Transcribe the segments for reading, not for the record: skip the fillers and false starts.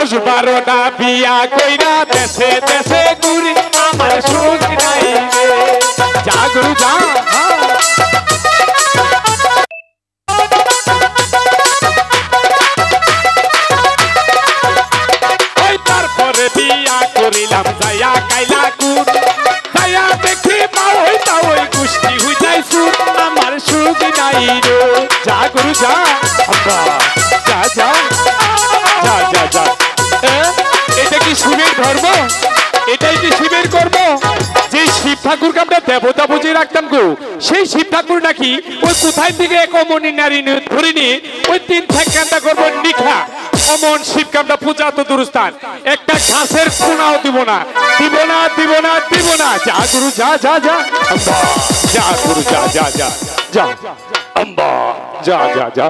10-12টা বিয়া কইরা দেশে দেশে ঘুরি আমার সুখ নাই যা গুরু যা ওই তারপরে বিয়া করিলাম যাইয়া কাইলাকুর যাইয়া দেখি মা ওই তা ওই কুষ্টি হই যাই সুখ আমার সুখ নাই রে যা গুরু যা আব্বা যা যা যা যা যা এটা কি শিবের ধর্ম এটাই কি শিবের কর্ম যে শিব ঠাকুরকে আমরা দেবতা বুঝে রাখতাম গো সেই শিব ঠাকুর নাকি ওই কোথায় থেকে এক অমনি নারী ধরে নিয়ে ওই 3 থেকে করবো নিখা অমন শিবকে আমরা পূজা তো দুরস্থান একটা ঘাসের কোনাও দিব না দিব না দিব না দিব না যা গুরু যা যা যা আম্বা যা গুরু যা যা যা যা আম্বা যা যা যা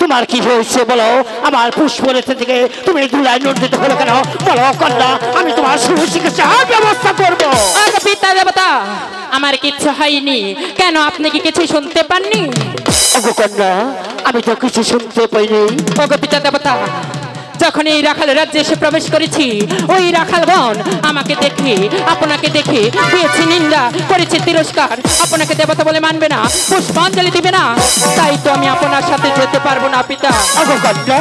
তোমার কি হয়েছে বলো আমার পুষ্পরেথা থেকে তুমি ধুলায় নন্দিত হলো কেন বলো কন্যা আমি তোমার সুচিকিৎসার ব্যবস্থা করবো পিতা দেবতা আমার কিচ্ছু হয়নি কেন আপনি কি কিছু শুনতে পাননি ওগো কন্যা আমি তো কিছু শুনতে পাইনি ওগো পিতা দেবতা যখন এই রাখাল রাজ্যে এসে প্রবেশ করেছি ওই রাখালগণ আমাকে দেখে আপনাকে দেখে দিয়েছে নিন্দা করেছে তিরস্কার আপনাকে দেবতা বলে মানবে না পুষ্পাঞ্জলি দিবে না তাই তো আমি আপনার সাথে যেতে পারবো না পিতা ওগো কন্যা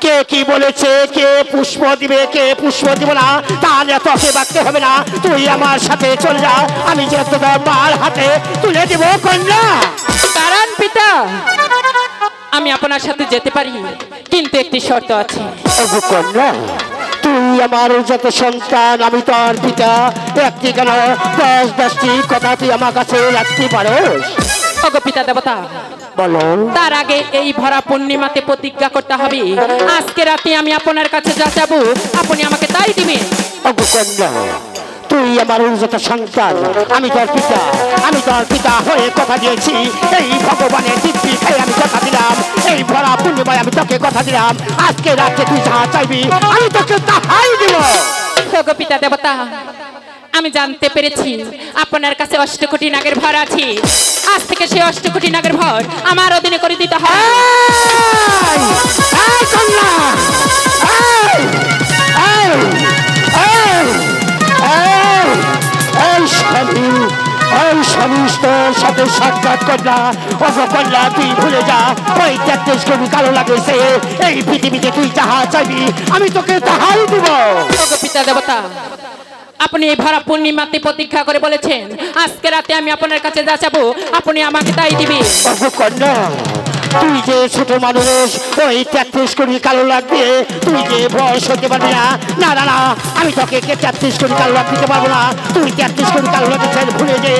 কে কি বলেছে কে পুষ্প দিবে কে পুষ্প দিব না তাহলে তোকে বাঁকতে হবে না তুই আমার সাথে চলে যা আমি যে তোর মার হাতে তুলে দেব কন্যা কারণ পিতা আমি আপনার সাথে যেতে পারি কিন্তু একটি শর্ত আছে ওগো কন্যা তুই আমার যত সন্তান আমি তোর পিতা একটি কেন 10-10টি কথা তুই আমার কাছে রাখতে পারোস ওগো পিতা দেবতা বলো তার আগে এই ভরা পূর্ণিমাতে প্রতিজ্ঞা করতে হবে আজকে রাতে আমি আপনার কাছে যা চাবো আপনি আমাকে তাই দিবেন ওগো কন্যা তুই আমার যত সন্তান আমি তোর পিতা হয়ে কথা দিয়েছি এই ভগবানের দিব্যি খেয়ে আমি কথা দিলাম এই ভরা পূর্ণিমায় আমি তোকে কথা দিলাম আজকে রাতে তুই যা চাইবি আমি তোকে তাহাই দিব ওগো পিতা দেবতা আমি জানতে পেরেছি আপনার কাছে 8 কোটি নাগের ভর আছে আজ থেকে সেই 8 কোটি নাগের ভর আমার অধীনে করে দিতে হয় সাথে সাক্ষাৎ কন্যা ওগো কন্যা তুই ভুলে যা ওই 33 কোটি কালো লাগেছে এই পৃথিবীতে তুই যাহা চাইবি আমি তোকে তাহাই দিব ওগো পিতা দেবতা আপনি এই ভরা পূর্ণিমাতে প্রতীক্ষা করে বলেছেন আজকে রাতে আমি আপনার কাছে যা চাবো আপনি আমাকে তাই দিবেন ওগো কন্যা তুই যে ছোট মানুষ ওই 33 কোটি কালো লাগবে তুই যে বয়স হতে পারবি না না না না আমি তোকে 33 কোটি কালো লাগ দিতে পারবো না তুই 33 কোটি কালো লাগতে ভুলে যে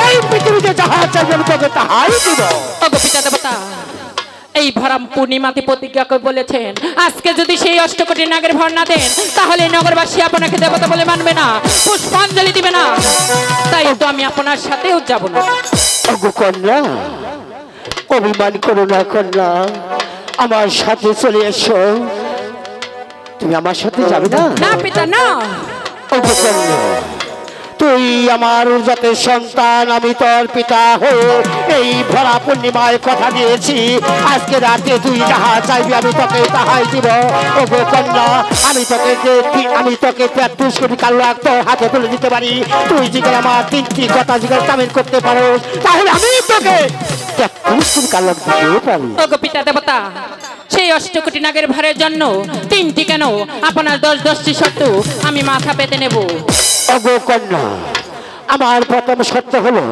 এই পৃথিবীতে যাহা চাইবি আমি তোকে তাহাই দিব ওগো পিতা দেবতা এই ভরা পূর্ণিমাতে প্রতিজ্ঞা করে বলেছেন আজকে যদি সেই 8 কোটি নাগের ভর না দেন তাহলে নগরবাসী আপনাকে দেবতা বলে মানবে না পুষ্পাঞ্জলি দিবে না তাই তো আমি আপনার সাথেও যাব না ওগো কন্যা অভিমান করো না কন্যা আমার সাথে চলে এসো তুমি আমার সাথে যাবে না না পিতা না ওগো কন্যা তুই আমার যত সন্তান আমি তোর পিতা হয়ে এই ভরা পূর্ণিমায় কথা দিয়েছি আজকে রাতে তুই যাহা চাইবি আমি তোকে তাহাই দিব ওগো কন্যা আমি তোকে 33 কোটি কালো লাখ তোর হাতে তুলে দিতে পারি তুই জিজ্ঞেস আমার 3টি কথা জিজ্ঞেস তামিল করতে পারো তাহলে আমি তোকে 33 কোটি কালো লাখ দিতে পারি ওগো পিতা দেবতা সেই 8 কোটি নাগের ভরের জন্য 3টি কেন আপনার 10-10টি শর্ত আমি মাথা পেতে নেব ওগো কন্যা আমার প্রথম শর্ত হলো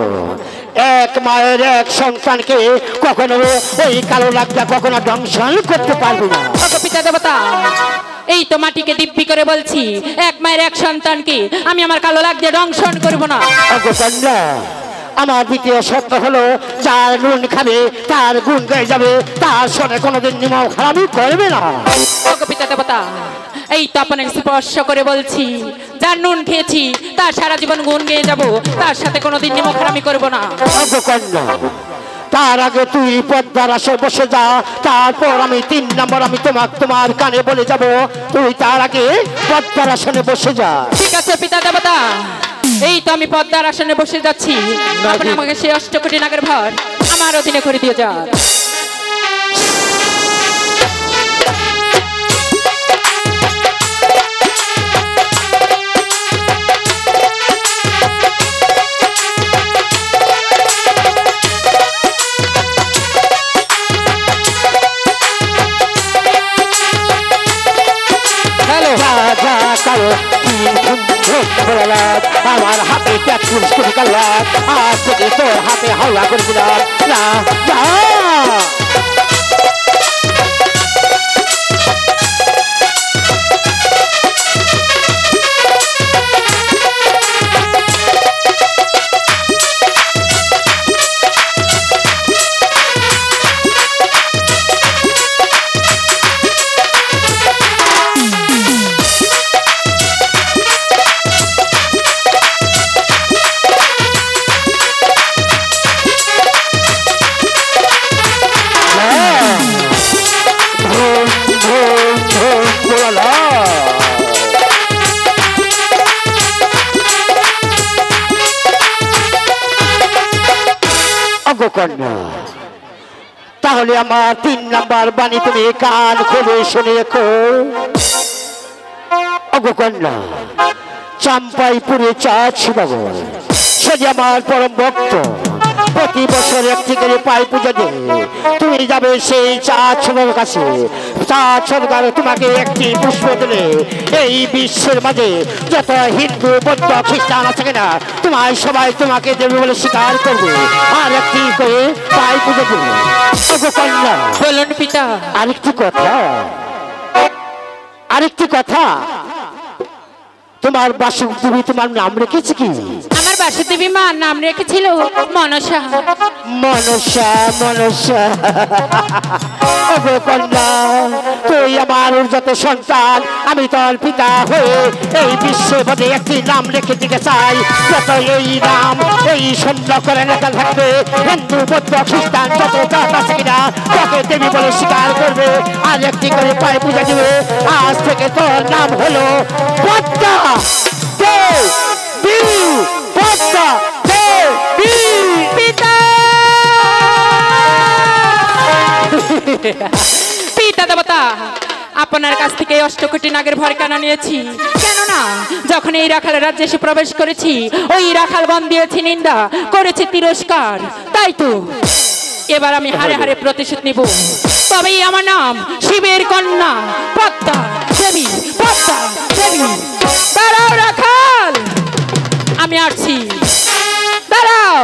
এক মায়ের এক সন্তানকে কখনো ওই কালো লাগটা কখনো দংশন করতে পারবি না ওগো পিতা দেবতা এই তো মাটিকে দিব্যি করে বলছি এক মায়ের এক সন্তানকে আমি আমার কালো লাগ দিয়ে দংশন করব না ওগো কন্যা আমার দ্বিতীয় শর্ত হলো যার নুন খাবে তার গুণ গেয়ে যাবে তার সঙ্গে কোনোদিন নিমক হারামি করবে না ওগো পিতা দেবতা এই তো আপনাকে স্পর্শ করে বলছি যার নুন খেয়েছি তার সারা জীবন গুণ গেয়ে যাব তার সাথে কোনোদিন নিমক হারামি করব না ওগো কন্যা তার আগে তুই পদ্মার আসে বসে যা তারপর আমি 3 নম্বর আমি তোমার কানে বলে যাব তুই তার আগে পদ্মার আসনে বসে যা ঠিক আছে পিতা দেবতা এই তো আমি পদ্মার আসনে বসে যাচ্ছি আপনি আমাকে সেই 8 কোটি নাগের ভর আমার অধীনে করে দিয়ে যান আমার হাতে 33 কোটি কাল্লাদ আজ থেকে তোর হাতে হাওলা করে দিলাম না না কন্যা তাহলে আমার 3 নাম্বার বাণী তুমি কান খুলে শুনে রেখো অগো কন্যা চাম্পাইপুরে চাঁদ বাবু সে যে আমার পরম ভক্ত প্রতি বছর একটি করে পাই পূজা দিয়ে তুমি যাবে সেই চাঁদ সোনার কাছে চাঁদ সরকার তোমাকে একটি পুষ্প দিলে এই বিশ্বের মাঝে যত হিন্দু বৌদ্ধ খ্রিস্টান আছে কিনা তোমার সবাই তোমাকে দেবে বলে স্বীকার করবে আর একটি করে পাই পূজা দেবে কন্যা বলুন পিতা আরেকটি কথা তোমার বাসুদেবী তোমার নাম রেখেছে কি আমার বাসুদেবী মা নাম রেখেছিল মনসা মনসা মনসা ওগো কন্যা তুই আমার যত সন্তান আমি তোর পিতা হয়ে এই বিশ্বের মধ্যে একটি নাম রেখে দিতে চাই যত এই নাম এই সুন্দর করে লেখা থাকবে হিন্দু বৌদ্ধ খ্রিস্টান যত জাত আছে কিনা তাকে দেবী বলে স্বীকার করবে আর একটি করে পায়ে পূজা দিবে আজ থেকে তোর নাম হলো পদ্মা দেবী পদ্মা দেবী পিতা পিতা দেবতা আপনার কাছ থেকে অষ্টকোটি নাগের ভয় কানা নিয়েছি কেননা যখন এই রাখাল রাজ্যে এসে প্রবেশ করেছি ওই রাখাল বন দিয়েছি নিন্দা করেছে তিরস্কার তাই তো এবার আমি হারে হারে প্রতিশোধ নিব তবেই আমার নাম শিবের কন্যা পদ্মা দেবী পদ্মা দেবী দাঁড়াও রাখাল আমি আসছি দাঁড়াও